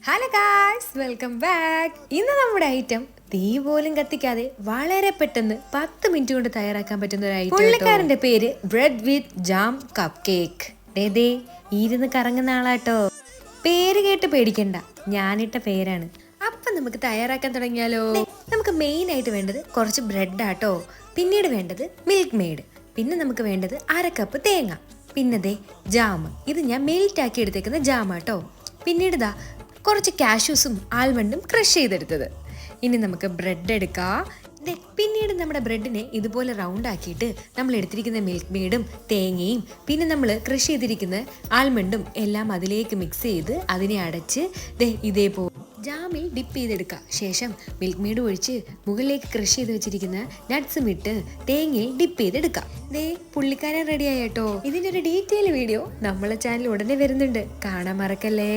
Hello guys, welcome back. ഇന്ന് നമ്മുടെ item തീ പോലും കത്തിക്കാതെ വളരെ പെട്ടെന്ന് 10 മിനിറ്റ് കൊണ്ട് തയ്യാറാക്കാൻ പറ്റുന്ന ഒരു ഐറ്റം. പുള്ളിക്കാരന്റെ പേര് ബ്രെഡ് വിത്ത് ജാം കപ്പ് കേക്ക്. ദേ ഇരുന്ന് കറങ്ങുന്ന ആളാട്ടോ. പേര് കേട്ട് പേടിക്കണ്ട, ഞാനിട്ട പേരാണ്. അപ്പൊ നമുക്ക് തയ്യാറാക്കാൻ തുടങ്ങിയാലോ. നമുക്ക് മെയിൻ ആയിട്ട് വേണ്ടത് കുറച്ച് ബ്രെഡ് ആട്ടോ. പിന്നീട് വേണ്ടത് മിൽക്ക് മെയ്ഡ്. പിന്നെ നമുക്ക് വേണ്ടത് 1/2 കപ്പ് തേങ്ങ. പിന്നെ ദേ ജാം. ഇത് ഞാൻ മെൽറ്റ് ആക്കി എടുത്തേക്കുന്ന ജാമാട്ടോ. പിന്നീട് ദാ കുറച്ച് കാഷ്യൂസും ആൽമണ്ടും ക്രഷ് ചെയ്തെടുത്തത്. ഇനി നമുക്ക് ബ്രെഡ് എടുക്കാം. പിന്നീട് നമ്മുടെ ബ്രെഡിനെ ഇതുപോലെ റൗണ്ട് ആക്കിയിട്ട് നമ്മൾ എടുത്തിരിക്കുന്ന മിൽക്ക് മെയ്ഡും തേങ്ങയും പിന്നെ നമ്മൾ ക്രഷ് ചെയ്തിരിക്കുന്ന ആൽമണ്ടും എല്ലാം അതിലേക്ക് മിക്സ് ചെയ്ത് അതിനെ അടച്ച് ഇതേപോലെ ജാമിൽ ഡിപ്പ് ചെയ്തെടുക്കുക. ശേഷം മിൽക്ക് മെയ്ഡ് ഒഴിച്ച് മുകളിലേക്ക് ക്രഷ് ചെയ്ത് വെച്ചിരിക്കുന്ന നട്ട്സും ഇട്ട് തേങ്ങയിൽ ഡിപ്പ് ചെയ്തെടുക്കാം. പുള്ളിക്കാരൻ റെഡി ആയിട്ടോ. ഇതിൻ്റെ ഒരു ഡീറ്റെയിൽ വീഡിയോ നമ്മളെ ചാനൽ ഉടനെ വരുന്നുണ്ട്, കാണാൻ മറക്കല്ലേ.